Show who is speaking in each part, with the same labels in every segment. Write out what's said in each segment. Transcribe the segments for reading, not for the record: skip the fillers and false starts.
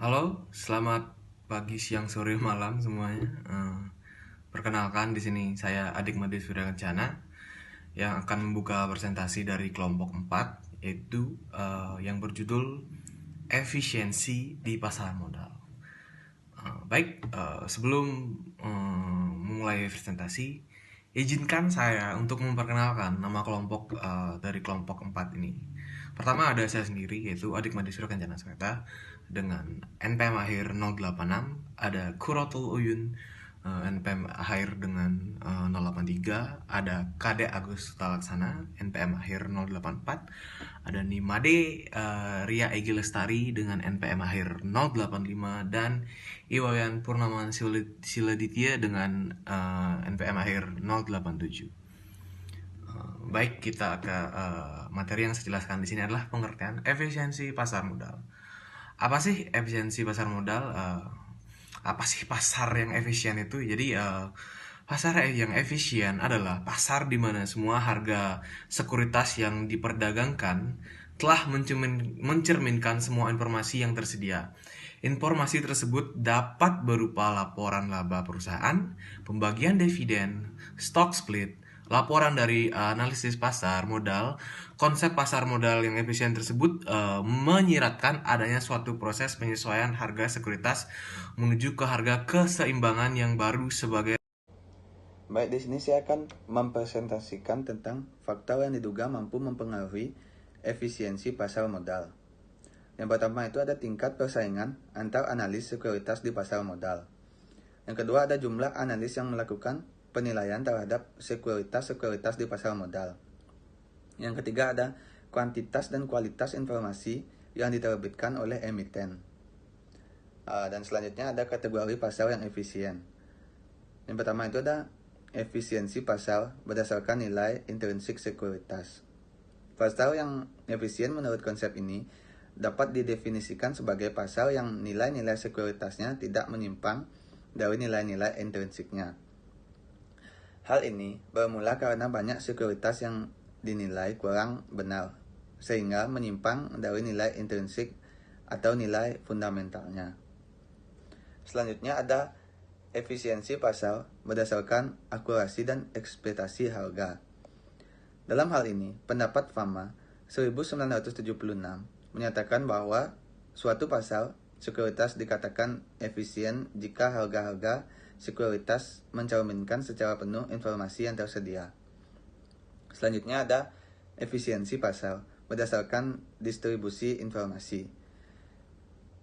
Speaker 1: Halo, selamat pagi, siang, sore, malam semuanya. Perkenalkan di sini saya Adik Made Surya Kencana yang akan membuka presentasi dari kelompok 4 yaitu yang berjudul efisiensi di pasar modal. Sebelum memulai presentasi, izinkan saya untuk memperkenalkan nama kelompok dari kelompok 4 ini. Pertama ada saya sendiri yaitu Adik Madisura Kencana Sweta dengan NPM akhir 086, ada Kurotul Uyun NPM akhir dengan 083, ada Kade Agus Talaksana NPM akhir 084, ada Nimade Ria Egi Lestari dengan NPM akhir 085, dan Iwayan Purnaman Siladitya dengan NPM akhir 087. Baik, kita ke materi yang saya jelaskan di sini adalah pengertian efisiensi pasar modal. Apa sih efisiensi pasar modal? Apa sih pasar yang efisien itu? Jadi pasar yang efisien adalah pasar di mana semua harga sekuritas yang diperdagangkan telah mencerminkan semua informasi yang tersedia. Informasi tersebut dapat berupa laporan laba perusahaan, pembagian dividen, stock split, laporan dari analisis pasar modal. Konsep pasar modal yang efisien tersebut menyiratkan adanya suatu proses penyesuaian harga sekuritas menuju ke harga keseimbangan yang baru sebagai.
Speaker 2: Baik, di sini saya akan mempresentasikan tentang faktor yang diduga mampu mempengaruhi efisiensi pasar modal. Yang pertama itu ada tingkat persaingan antar analis sekuritas di pasar modal. Yang kedua ada jumlah analis yang melakukan penilaian terhadap sekuritas-sekuritas di pasar modal. Yang ketiga ada kuantitas dan kualitas informasi yang diterbitkan oleh emiten. Dan selanjutnya ada kategori pasar yang efisien. Yang pertama itu ada efisiensi pasar berdasarkan nilai intrinsik sekuritas. Pasar yang efisien menurut konsep ini dapat didefinisikan sebagai pasar yang nilai-nilai sekuritasnya tidak menyimpang dari nilai-nilai intrinsiknya. Hal ini bermula karena banyak sekuritas yang dinilai kurang benar, sehingga menyimpang dari nilai intrinsik atau nilai fundamentalnya. Selanjutnya ada efisiensi pasar berdasarkan akurasi dan ekspektasi harga. Dalam hal ini, pendapat Fama 1976 menyatakan bahwa suatu pasar sekuritas dikatakan efisien jika harga-harga sekuritas mencerminkan secara penuh informasi yang tersedia. Selanjutnya ada efisiensi pasar berdasarkan distribusi informasi.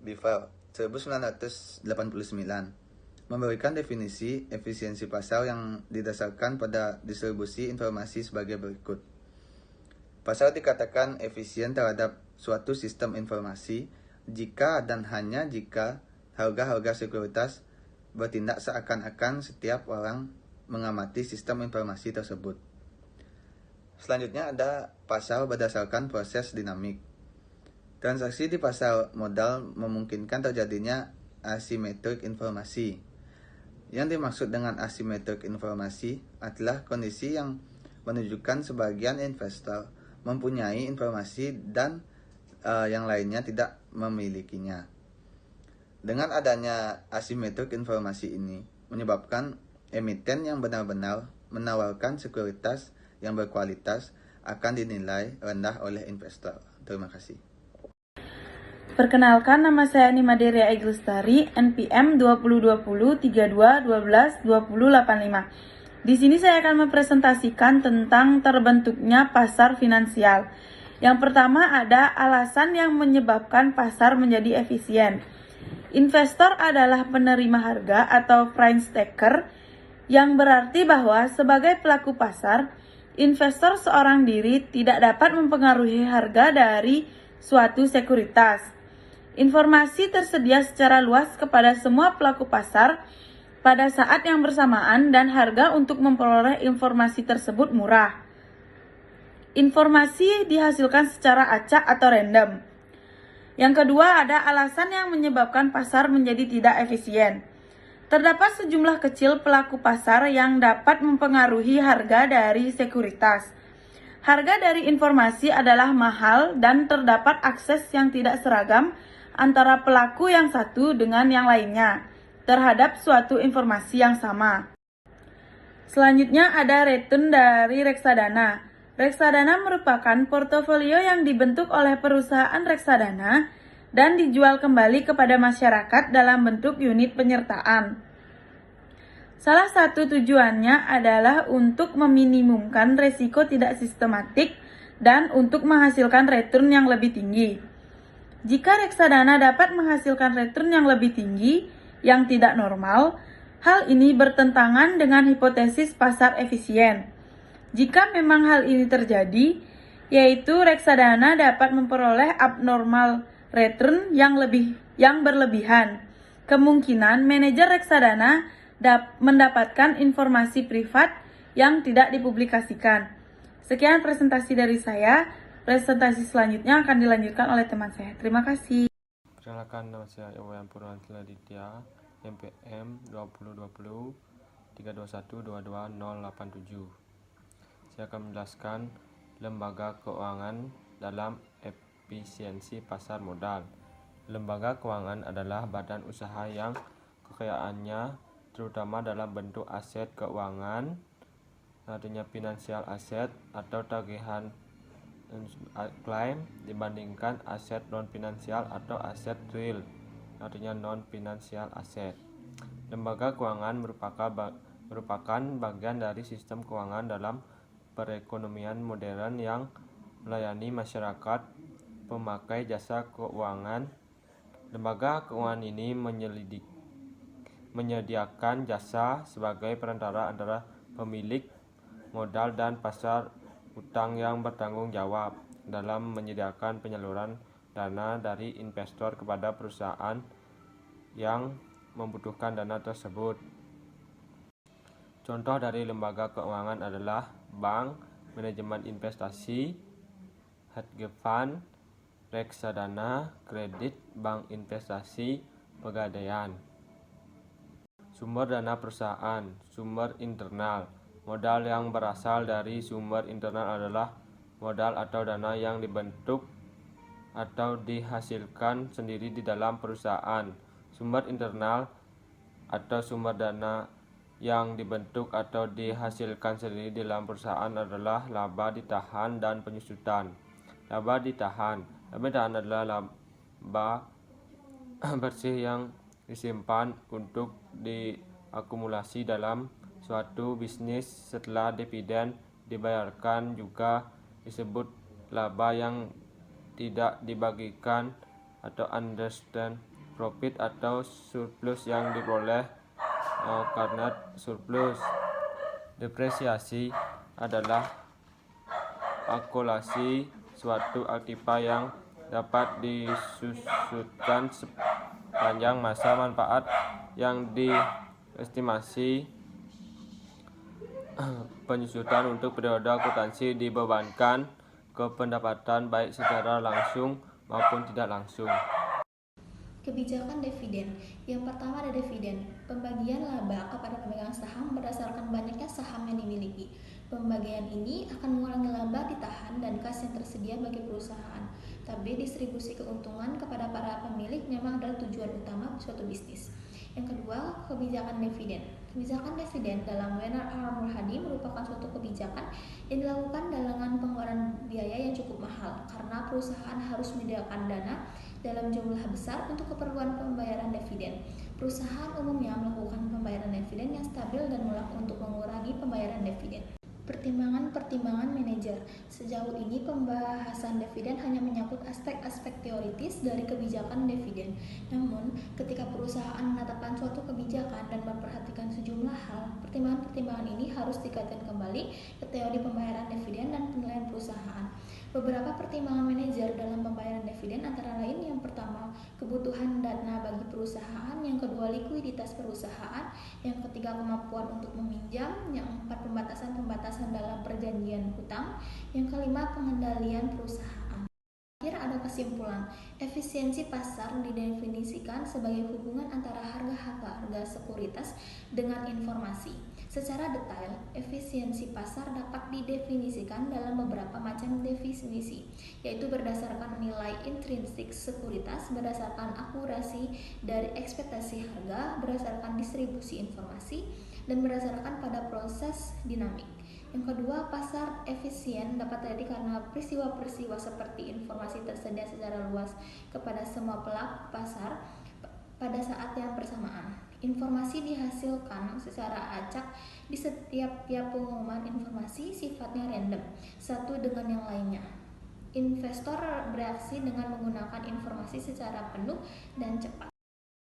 Speaker 2: Beaver 1989 memberikan definisi efisiensi pasar yang didasarkan pada distribusi informasi sebagai berikut. Pasar dikatakan efisien terhadap suatu sistem informasi jika dan hanya jika harga-harga sekuritas bertindak seakan-akan setiap orang mengamati sistem informasi tersebut. Selanjutnya ada pasar berdasarkan proses dinamik. Transaksi di pasar modal memungkinkan terjadinya asimetrik informasi. Yang dimaksud dengan asimetrik informasi adalah kondisi yang menunjukkan sebagian investor mempunyai informasi dan yang lainnya tidak memilikinya. Dengan adanya asimetrik informasi ini menyebabkan emiten yang benar-benar menawarkan sekuritas yang berkualitas akan dinilai rendah oleh investor. Terima kasih.
Speaker 3: Perkenalkan, nama saya Nimade Ria Egi Lestari, NPM 2020-32-12-2085. Di sini saya akan mempresentasikan tentang terbentuknya pasar finansial. Yang pertama ada alasan yang menyebabkan pasar menjadi efisien. Investor adalah penerima harga atau price taker, yang berarti bahwa sebagai pelaku pasar, investor seorang diri tidak dapat mempengaruhi harga dari suatu sekuritas. Informasi tersedia secara luas kepada semua pelaku pasar pada saat yang bersamaan dan harga untuk memperoleh informasi tersebut murah. Informasi dihasilkan secara acak atau random. Yang kedua ada alasan yang menyebabkan pasar menjadi tidak efisien. Terdapat sejumlah kecil pelaku pasar yang dapat mempengaruhi harga dari sekuritas. Harga dari informasi adalah mahal dan terdapat akses yang tidak seragam antara pelaku yang satu dengan yang lainnya terhadap suatu informasi yang sama. Selanjutnya ada return dari reksadana. Reksadana merupakan portofolio yang dibentuk oleh perusahaan reksadana dan dijual kembali kepada masyarakat dalam bentuk unit penyertaan. Salah satu tujuannya adalah untuk meminimumkan risiko tidak sistematik dan untuk menghasilkan return yang lebih tinggi. Jika reksadana dapat menghasilkan return yang lebih tinggi, yang tidak normal, hal ini bertentangan dengan hipotesis pasar efisien. Jika memang hal ini terjadi, yaitu reksadana dapat memperoleh abnormal return yang berlebihan. Kemungkinan manajer reksadana mendapatkan informasi privat yang tidak dipublikasikan. Sekian presentasi dari saya. Presentasi selanjutnya akan dilanjutkan oleh teman saya. Terima kasih.
Speaker 4: Perkenalkan, nama saya Iwayan Purwantila Ditya, MPM 2020 321222087. Saya akan menjelaskan lembaga keuangan dalam efisiensi pasar modal. Lembaga keuangan adalah badan usaha yang kekayaannya terutama dalam bentuk aset keuangan, artinya finansial aset atau tagihan klaim dibandingkan aset non-finansial atau aset real, artinya non-finansial aset. Lembaga keuangan merupakan bagian dari sistem keuangan dalam perekonomian modern yang melayani masyarakat pemakai jasa keuangan. Lembaga keuangan ini menyediakan jasa sebagai perantara antara pemilik modal dan pasar utang yang bertanggung jawab dalam menyediakan penyaluran dana dari investor kepada perusahaan yang membutuhkan dana tersebut. Contoh dari lembaga keuangan adalah bank, manajemen investasi, hedge fund, reksadana, kredit, bank investasi, pegadaian. Sumber dana perusahaan, sumber internal. Modal yang berasal dari sumber internal adalah modal atau dana yang dibentuk atau dihasilkan sendiri di dalam perusahaan. Sumber internal atau sumber dana yang dibentuk atau dihasilkan sendiri di dalam perusahaan adalah laba ditahan dan penyusutan. Laba ditahan adalah laba bersih yang disimpan untuk diakumulasi dalam suatu bisnis setelah dividen dibayarkan, juga disebut laba yang tidak dibagikan atau undistributed profit atau surplus yang diperoleh karena surplus. Depresiasi adalah akumulasi suatu aktiva yang dapat disusutkan sepanjang masa manfaat yang diestimasi. Penyusutan untuk periode akuntansi dibebankan ke pendapatan baik secara langsung maupun tidak langsung.
Speaker 5: Kebijakan dividen. Yang pertama ada dividen, pembagian laba kepada pemegang saham berdasarkan banyaknya saham yang dimiliki. Pembagian ini akan mengurangi laba ditahan dan kas yang tersedia bagi perusahaan. Tapi distribusi keuntungan kepada para pemilik memang adalah tujuan utama suatu bisnis. Yang kedua, kebijakan dividen. Kebijakan dividen dalam Weiner R. Murhadi merupakan suatu kebijakan yang dilakukan dengan pengeluaran biaya yang cukup mahal karena perusahaan harus menyediakan dana dalam jumlah besar untuk keperluan pembayaran dividen. Perusahaan umumnya melakukan pembayaran dividen yang stabil dan mudah untuk mengurangi pembayaran dividen. Pertimbangan manajer. Sejauh ini pembahasan dividen hanya menyangkut aspek-aspek teoritis dari kebijakan dividen. Namun, ketika perusahaan menetapkan suatu kebijakan dan memperhatikan sejumlah hal, pertimbangan-pertimbangan ini harus dikaitkan kembali ke teori pembayaran dividen dan penilaian perusahaan. Beberapa pertimbangan manajer dalam pembayaran dividen antara lain: yang pertama, kebutuhan dana bagi perusahaan; yang kedua, likuiditas perusahaan; yang ketiga, kemampuan untuk meminjam; yang keempat, pembatasan dalam perjanjian hutang; yang kelima, pengendalian perusahaan. Terakhir ada kesimpulan. Efisiensi pasar didefinisikan sebagai hubungan antara harga sekuritas dengan informasi. Secara detail, efisiensi pasar dapat didefinisikan dalam beberapa macam definisi, yaitu berdasarkan nilai intrinsik sekuritas, berdasarkan akurasi dari ekspektasi harga, berdasarkan distribusi informasi, dan berdasarkan pada proses dinamik. Yang kedua, pasar efisien dapat terjadi karena peristiwa-peristiwa seperti informasi tersedia secara luas kepada semua pelaku pasar pada saat yang bersamaan. Informasi dihasilkan secara acak di setiap pengumuman informasi sifatnya random, satu dengan yang lainnya. Investor bereaksi dengan menggunakan informasi secara penuh dan cepat.